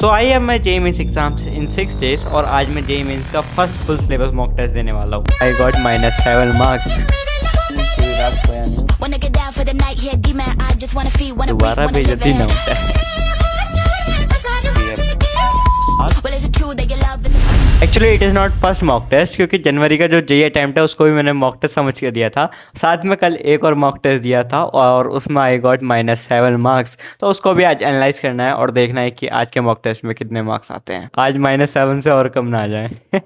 So I have my JEE Mains exams in 6 days और आज मैं जेई मेंस का first full syllabus mock test देने वाला हूँ। I got -7 marks. दोबारा बेइज्जती ना होता है। Actually it is not first mock test, क्योंकि जनवरी का जो जेई अटैम्प्ट है उसको भी मैंने मॉक टेस्ट समझ के दिया था। साथ में कल एक और मॉक टेस्ट दिया था और उसमें आई गॉट -7 मार्क्स। तो उसको भी आज एनालाइज करना है और देखना है कि आज के मॉक टेस्ट में कितने मार्क्स आते हैं। आज -7 से और कम ना आ जाए।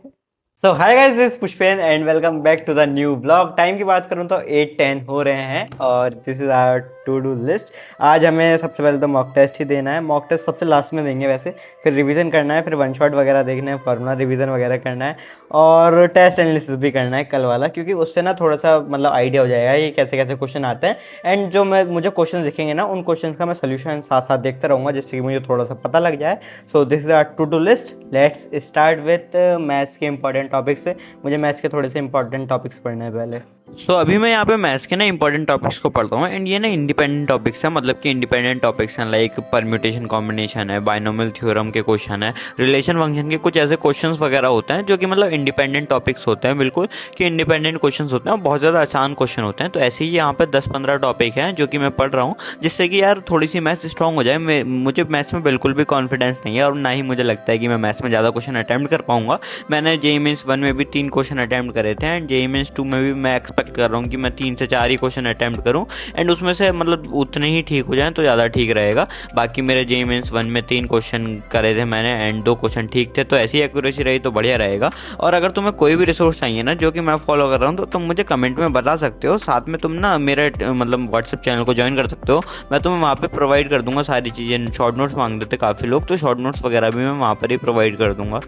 So hi guys, this Pushpen and welcome back to the new vlog. Time की बात करूं तो 8:10 हो रहे हैं और this is our to do list. आज हमें सबसे पहले तो मॉक टेस्ट ही देना है। मॉक टेस्ट सबसे लास्ट में देंगे वैसे, फिर रिवीजन करना है, फिर वन शॉट वगैरह देखना है, फार्मूला रिवीजन वगैरह करना है और टेस्ट एनालिसिस भी करना है कल वाला, क्योंकि उससे ना थोड़ा सा मतलब आइडिया हो जाएगा ये कैसे कैसे क्वेश्चन आते हैं। एंड जो मुझे क्वेश्चन दिखेंगे ना, उन क्वेश्चन का मैं सोल्यूशन साथ साथ देखता रहूँगा, जिससे कि मुझे थोड़ा सा पता लग जाए। So this is our to do list. Let's start with maths के इंपॉर्टेंट टॉपिक्स से। मुझे मैथ्स के थोड़े से इंपॉर्टेंट टॉपिक्स पढ़ने हैं पहले। सो अभी मैं यहाँ पे मैथ्स के ना इंपॉर्टेंट टॉपिक्स को पढ़ता हूँ एंड ये ना इंडिपेंडेंट टॉपिक्स हैं, मतलब कि इंडिपेंडेंट टॉपिक्स हैं लाइक परम्यूटेशन कॉम्बिनेशन है, बाइनोमियल थ्योरम के क्वेश्चन है, रिलेशन फंक्शन के कुछ ऐसे क्वेश्चंस वगैरह होते हैं जो कि मतलब इंडिपेंडेंट टॉपिक्स होते हैं, बिल्कुल कि इंडिपेंडेंट क्वेश्चंस होते हैं और बहुत ज़्यादा आसान क्वेश्चन होते हैं। तो ऐसे ही यहाँ पे 10-15 टॉपिक हैं जो कि मैं पढ़ रहा हूँ, जिससे कि यार थोड़ी सी मैथ्स स्ट्रॉन्ग हो जाए। मुझे मैथ्स में बिल्कुल भी कॉन्फिडेंस नहीं है और ना ही मुझे लगता है कि मैं मैथ्स में ज़्यादा क्वेश्चन अटैम्प्ट कर पाऊँगा। मैंने जेईई मेंस 1 में भी 3 क्वेश्चन अटैम्प्ट करे थे एंड जेईई मेंस 2 में भी मैं एक्सपेक्ट कर रहा हूँ कि मैं 3 से 4 ही क्वेश्चन अटैम्प्ट करूं एंड उसमें से मतलब उतने ही ठीक हो जाएं तो ज़्यादा ठीक रहेगा। बाकी मेरे जेईई मेंस 1 में 3 क्वेश्चन करे थे मैंने एंड 2 क्वेश्चन ठीक थे, तो ऐसी एक्यूरेसी रही तो बढ़िया रहेगा। और अगर तुम्हें कोई भी रिसोर्स चाहिए ना जो कि मैं फॉलो कर रहा हूँ, तो तुम मुझे कमेंट में बता सकते हो। साथ में तुम ना मेरे मतलब व्हाट्सएप चैनल को ज्वाइन कर सकते हो, मैं तुम्हें वहाँ पर प्रोवाइड कर दूँगा सारी चीज़ें। शॉर्ट नोट्स मांग देते काफ़ी लोग, तो शॉर्ट नोट्स वगैरह भी मैं वहाँ पर ही प्रोवाइड कर दूँगा।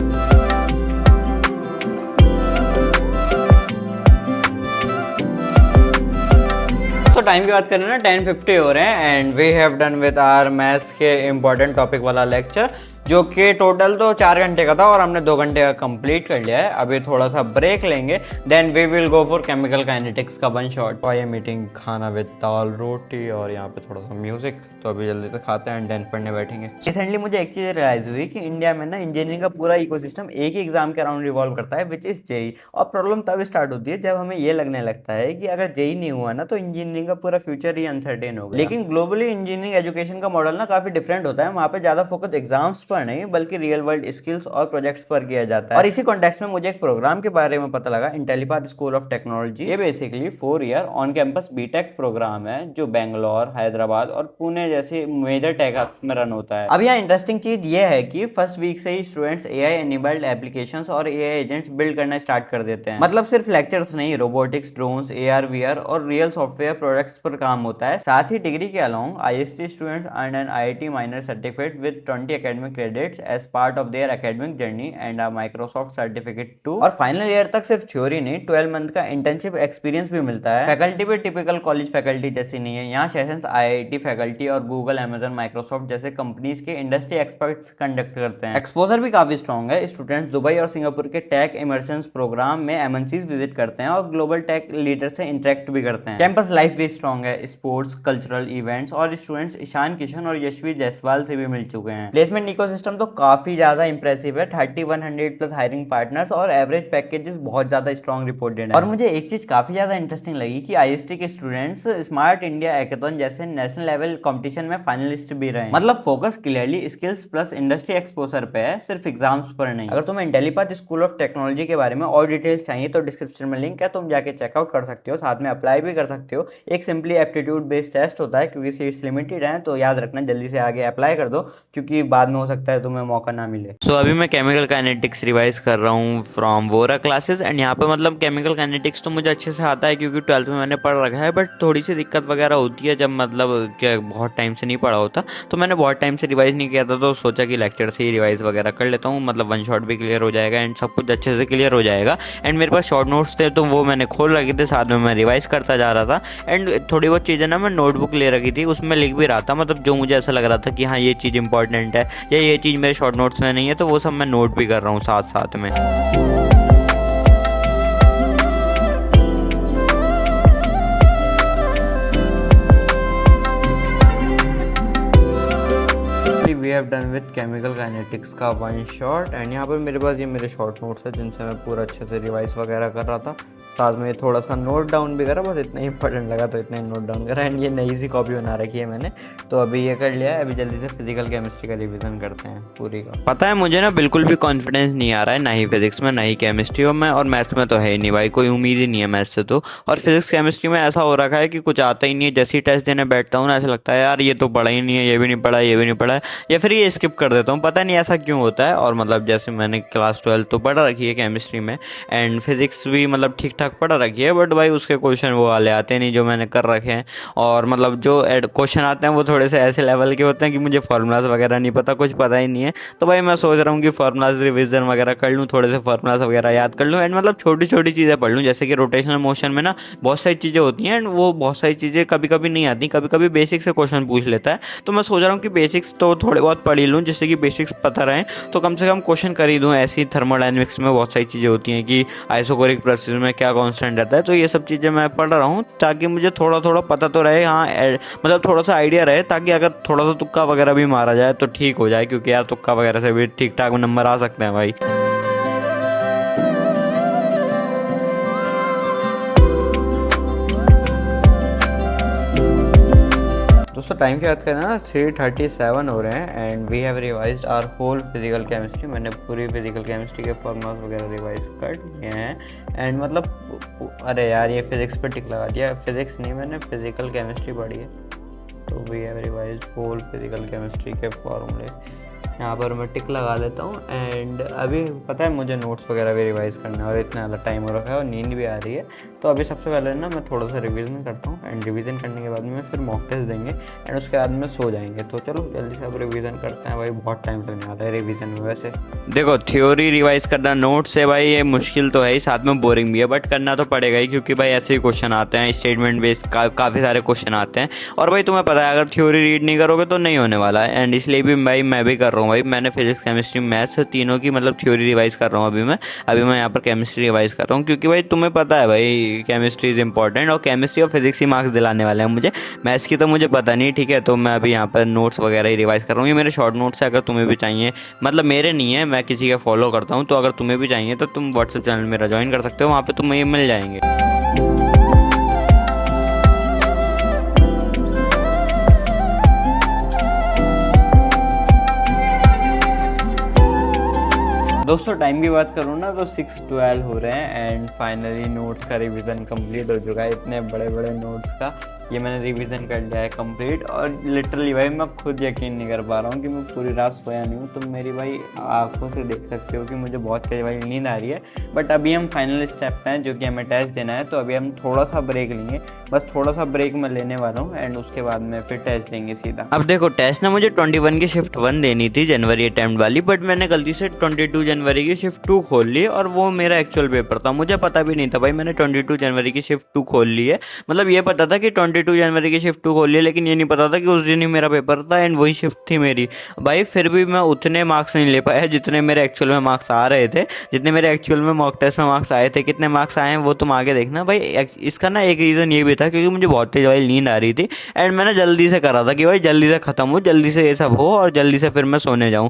तो टाइम की बात करें ना, 10:50 हो रहे हैं and we have done with our maths के इंपॉर्टेंट टॉपिक वाला लेक्चर, जो कि टोटल तो 4 घंटे का था और हमने 2 घंटे का कंप्लीट कर लिया है। अभी थोड़ा सा ब्रेक लेंगे, then we will go for chemical kinetics का वन शॉट। और ये मीटिंग खाना विद दाल रोटी और यहाँ पे थोड़ा सा म्यूजिक, तो अभी जल्दी से खाते हैं एंड देन पढ़ने बैठेंगे। रिसेंटली मुझे एक चीज़ रियलाइज हुई कि इंडिया में ना इंजीनियरिंग का पूरा इकोसिस्टम एक ही एग्जाम के अराउंड रिवॉल्व करता है, विच इज जेई। और प्रॉब्लम तब स्टार्ट होती है जब हमें ये लगने लगता है कि अगर जेई नहीं हुआ ना तो इंजीनियरिंग का पूरा फ्यूचर ही अनसर्टेन होगा। लेकिन ग्लोबली इंजीनियरिंग एजुकेशन का मॉडल ना काफी डिफरेंट होता है। वहाँ पे ज्यादा फोकस एग्जाम्स पर नहीं बल्कि रियल वर्ल्ड स्किल्स और प्रोजेक्ट्स पर किया जाता है। और इसी कॉन्टेक्स्ट में मुझे एक प्रोग्राम के बारे में पता लगा, इंटेलीपाथ स्कूल ऑफ टेक्नोलॉजी। ये basically 4 year on campus BTech program है जो बेंगलोर, हैदराबाद और पुणे जैसे मेजर टेक हब्स में रन होता है। अब यहाँ इंटरेस्टिंग चीज ये है कि फर्स्ट वीक से ही स्टूडेंट्स एआई एनेबल्ड एप्लीकेशंस और एआई एजेंट्स बिल्ड करना स्टार्ट कर देते हैं। मतलब सिर्फ लेक्चर्स नहीं, रोबोटिक्स, ड्रोन्स, एआर, वीआर और रियल सॉफ्टवेयर प्रोडक्ट्स पर काम होता है। साथ ही डिग्री के अलावा IST students earn an IIT minor certificate with 20 academic credits as part of their academic journey and a Microsoft certificate too. और फाइनल ईयर तक सिर्फ थ्योरी नहीं, 12 मंथ का इंटर्नशिप एक्सपीरियंस भी मिलता है। फैकल्टी भी टिपिकल कॉलेज फैकल्टी जैसी नहीं है। यहाँ सेशंस आईआईटी फैकल्टी और गूगल, अमेजन, माइक्रोसॉफ्ट जैसे कंपनीज के इंडस्ट्री एक्सपर्ट्स कंडक्ट करते हैं। एक्सपोजर भी काफी स्ट्रॉन्ग है। स्टूडेंट्स दुबई और सिंगापुर के टेक इमर्शन प्रोग्राम में एमएनसीज विजिट करते हैं और ग्लोबल टेक लीडर से इंटरेक्ट भी करते हैं। कैंपस लाइफ भी स्ट्रॉन्ग है। स्पोर्ट्स, कल्चरल इवेंट्स और स्टूडेंट्स ईशान किशन और यशवी जायसवाल से भी मिल चुके हैं। प्लेसमेंट इकोसिस्टम तो काफी ज्यादा इंप्रेसिव है। 3100 प्लस हायरिंग पार्टनर्स और एवरेज पैकेजेस बहुत ज्यादा स्ट्रॉन्ग रिपोर्टेड है। और मुझे एक चीज काफी ज्यादा इंटरेस्टिंग लगी कि आईएसटी के स्टूडेंट्स स्मार्ट इंडिया हैकाथन जैसे नेशनल लेवल कंपटीशन में फाइनलिस्ट भी रहे। मतलब focus clearly skills plus industry exposure पे है, सिर्फ एग्जाम्स पर नहीं। अगर तुम्हें इंटेलीपाथ स्कूल ऑफ टेक्नोलॉजी के बारे में और डिटेल्स चाहिए तो डिस्क्रिप्शन में लिंक है, तुम जाके चेकआउट कर सकते हो, साथ में अप्लाई भी कर सकते हो। एक सिंपली एप्टीट्यूड बेस्ड टेस्ट होता है, क्योंकि सीट्स लिमिटेड हैं, तो याद रखना जल्दी से आगे अप्लाई कर दो, क्योंकि बाद में हो सकता है तुम्हें मौका ना मिले। सो अभी मैं केमिकल काइनेटिक्स रिवाइज कर रहा हूँ फ्रॉम वोरा क्लासेस एंड यहाँ पे मतलब केमिकल काइनेटिक्स तो मुझे अच्छे से आता है क्योंकि 12th में मैंने पढ़ रखा है, बट थोड़ी सी दिक्कत वगैरह होती है जब मतलब क्या बहुत टाइम से नहीं पढ़ा होता, तो मैंने बहुत टाइम से रिवाइज नहीं किया था, तो सोचा कि लेक्चर से ही रिवाइज वगैरह कर लेता हूँ, मतलब वन शॉट भी क्लियर हो जाएगा एंड सब कुछ अच्छे से क्लियर हो जाएगा। एंड मेरे पास शॉर्ट नोट्स थे तो वो मैंने खोल रखे थे, साथ में मैं रिवाइज करता जा रहा था एंड थोड़ी बहुत चीज़ें ना मैं नोटबुक ले रखी थी, उसमें लिख भी रहा था, मतलब जो मुझे ऐसा लग रहा था कि हाँ ये चीज़ इंपॉर्टेंट है या ये चीज़ मेरे शॉर्ट नोट्स में नहीं है, तो वो सब मैं नोट भी कर रहा हूँ साथ साथ में। We have have done with chemical kinetics का वन शॉट। एंड यहाँ पर मेरे पास ये मेरे शॉर्ट नोट्स है जिनसे मैं पूरा अच्छे से रिवाइज वगैरह कर रहा था, साथ में थोड़ा सा नोट डाउन भी करा, बस इतना ही इंपॉर्टेंट लगा तो इतना ही नोट डाउन करा। एंड ये नई सी कॉपी बना रखी है मैंने, तो अभी ये कर लिया है। अभी जल्दी से फिजिकल केमिस्ट्री का रिवीजन करते हैं पूरी का। पता है मुझे ना बिल्कुल भी कॉन्फिडेंस नहीं आ रहा है, ना ही फिजिक्स में, ना ही केमिस्ट्री में, और मैथ्स में तो है ही नहीं भाई, कोई उम्मीद ही नहीं है मैथ्स से तो। और फिजिक्स केमिस्ट्री में ऐसा हो रखा है कि कुछ आता ही नहीं है। जैसे ही टेस्ट देने बैठता हूँ ना, ऐसा लगता है यार ये तो पढ़ा ही नहीं है, ये भी नहीं पढ़ा, ये भी नहीं पढ़ा है, या फिर ये स्किप कर देता हूँ, पता नहीं ऐसा क्यों होता है। और मतलब जैसे मैंने क्लास 12 तो पढ़ रखी है केमिस्ट्री में, एंड फिजिक्स भी मतलब ठीक ठाक पढ़ रखी है, बट भाई उसके क्वेश्चन वो वाले आते नहीं जो मैंने कर रखे हैं। और मतलब जो क्वेश्चन आते हैं वो थोड़े से ऐसे लेवल के होते हैं कि मुझे फार्मूलाज वगैरह नहीं पता, कुछ पता ही नहीं है। तो भाई मैं सोच रहा हूँ कि फार्मूलाज रिवीजन वगैरह कर लूँ, थोड़े से फार्मूलाज वगैरह याद कर लूँ, एंड मतलब छोटी छोटी चीज़ें पढ़ लूँ। जैसे कि रोटेशनल मोशन में ना बहुत सारी चीज़ें होती हैं, एंड वो बहुत सारी चीज़ें कभी कभी नहीं आती, कभी कभी बेसिक से क्वेश्चन पूछ लेता है। तो मैं सोच रहा हूँ कि बेसिक्स तो थोड़े बहुत पढ़ ही लूँ, जिससे कि बेसिक्स पता रहे, तो कम से कम क्वेश्चन कर ही दूँ। ऐसी थर्मोडायनेमिक्स में बहुत सारी चीज़ें होती हैं कि आइसोकोरिक प्रोसेस में क्या कांस्टेंट रहता है, तो ये सब चीज़ें मैं पढ़ रहा हूँ ताकि मुझे थोड़ा थोड़ा पता तो रहे, हाँ मतलब थोड़ा सा आइडिया रहे, ताकि अगर थोड़ा सा तुक्का वगैरह भी मारा जाए तो ठीक हो जाए, क्योंकि यार तुक्का वगैरह से भी ठीक ठाक नंबर आ सकते हैं भाई। दोस्तों टाइम की बात करें ना 3:37 हो रहे हैं, and we have revised our whole physical chemistry. मैंने पूरी फिजिकल केमिस्ट्री के फॉर्मूलाज वगैरह रिवाइज कर लिए हैं। एंड मतलब अरे यार ये फिजिक्स पे टिक लगा दिया, फिजिक्स नहीं मैंने फिजिकल केमिस्ट्री पढ़ी है। तो we have revised whole physical chemistry के फॉर्मूले, यहाँ पर मैं टिक लगा लेता हूँ। एंड अभी पता है मुझे नोट्स वगैरह भी रिवाइज करना है, और इतना ज़्यादा टाइम हो रखा है और नींद भी आ रही है। तो अभी सबसे पहले ना मैं थोड़ा सा रिवीजन करता हूँ, एंड रिवीजन करने के बाद में फिर मॉक टेस्ट देंगे, एंड उसके बाद में सो जाएंगे। तो चलो जल्दी से अब रिवीजन करते हैं भाई, बहुत टाइम लगने वाला है रिवीजन में। वैसे देखो थ्योरी रिवाइज करना नोट से भाई ये मुश्किल तो है ही, साथ में बोरिंग भी है, बट करना तो पड़ेगा ही, क्योंकि भाई ऐसे ही क्वेश्चन आते हैं, स्टेटमेंट बेस्ड काफ़ी सारे क्वेश्चन आते हैं। और भाई तुम्हें पता है अगर थ्योरी रीड नहीं करोगे तो नहीं होने वाला है, एंड इसलिए भी भाई मैं भी कर रहा हूँ भाई। मैंने फिजिक्स केमिस्ट्री मैथ्स तीनों की मतलब थ्योरी रिवाइज कर रहा हूँ अभी मैं यहाँ पर केमिस्ट्री रिवाइज कर रहा हूँ, क्योंकि भाई तुम्हें पता है भाई केमिस्ट्री इज़ इंपॉर्टेंट, और केमिस्ट्री और फिजिक्स ही मार्क्स दिलाने वाले हैं मुझे, मैथ्स की तो मुझे पता नहीं, ठीक है। तो मैं अभी यहाँ पर नोट्स वगैरह ही रिवाइज कर रहा हूँ, ये मेरे शॉर्ट नोट्स है, अगर तुम्हें भी चाहिए, मतलब मेरे नहीं है, मैं किसी का फॉलो करता हूँ, तो अगर तुम्हें भी चाहिए तो तुम व्हाट्सएप चैनल मेरा ज्वाइन कर सकते हो, वहाँ पर तुम्हें ये मिल जाएंगे। दोस्तों टाइम की बात करूँ ना तो 6:12 हो रहे हैं, एंड फाइनली नोट्स का रिवीजन कंप्लीट हो चुका है। इतने बड़े बड़े नोट्स का ये मैंने रिवीजन कर लिया है कंप्लीट, और लिटरली भाई मैं खुद यकीन नहीं कर पा रहा हूँ कि मैं पूरी रात सोया नहीं हूँ। तुम मेरी भाई आंखों से देख सकते हो कि मुझे बहुत तेज भाई नींद आ रही है। बट अभी हम फाइनल स्टेप पे हैं, जो कि हमें टेस्ट देना है, तो अभी हम थोड़ा सा ब्रेक लेंगे, बस थोड़ा सा ब्रेक मैं लेने वाला हूँ, एंड उसके बाद में फिर टेस्ट लेंगे सीधा। अब देखो टेस्ट ना मुझे 21 की शिफ्ट 1 देनी थी, जनवरी अटेम्प्ट वाली, बट मैंने गलती से 22 जनवरी की शिफ्ट 2 खोल ली, और वो मेरा एक्चुअल पेपर था, मुझे पता भी नहीं था भाई मैंने 22 जनवरी की शिफ्ट 2 खोल ली है। मतलब ये पता था कि 22 जनवरी की शिफ्ट 2 खोल ली है, लेकिन ये नहीं पता था कि उस दिन ही मेरा पेपर था, एंड वही शिफ्ट थी मेरी भाई। फिर भी मैं उतने मार्क्स नहीं ले पाया जितने मेरे एक्चुअल में मार्क्स आ रहे थे, जितने मेरे एक्चुअल में मॉक टेस्ट में मार्क्स आए थे। कितने मार्क्स आए हैं वो तुम आगे देखना भाई। इसका ना एक रीज़न ये भी था क्योंकि मुझे बहुत तेज भाई नींद आ रही थी, एंड मैंने जल्दी से करा था कि भाई जल्दी से ख़त्म हो, जल्दी से ये सब हो, और जल्दी से फिर मैं सोने जाऊँ।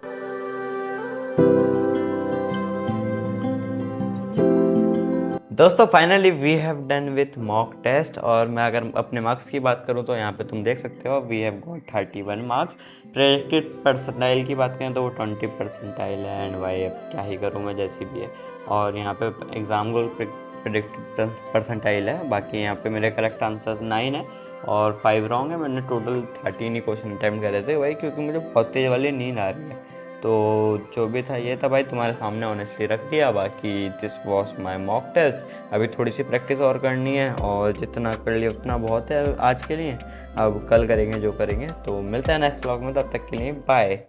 दोस्तों finally we have done with mock test, और मैं अगर अपने मार्क्स की बात करूं तो यहाँ पे तुम देख सकते हो we have got 31 marks. Predicted percentile की बात करें तो वो 20 परसेंटाइल है, एंड भाई अब क्या ही करूँ मैं, जैसी भी है। और यहाँ पे एग्ज़ाम गोल प्रेडिक्टेड परसेंटाइल है, बाकी यहाँ पे मेरे करेक्ट आंसर्स 9 है और 5 रॉन्ग है। मैंने टोटल 13 ही क्वेश्चन अटैम्प्ट करे थे भाई, क्योंकि मुझे बहुत तेज़ वाली नींद आ रही है। तो जो भी था ये था भाई, तुम्हारे सामने ऑनेस्टली रख दिया। बाकी this was my mock test. अभी थोड़ी सी प्रैक्टिस और करनी है, और जितना कर लिया उतना बहुत है आज के लिए। अब कल करेंगे जो करेंगे। तो मिलते हैं नेक्स्ट व्लॉग में, तब तक के लिए बाय।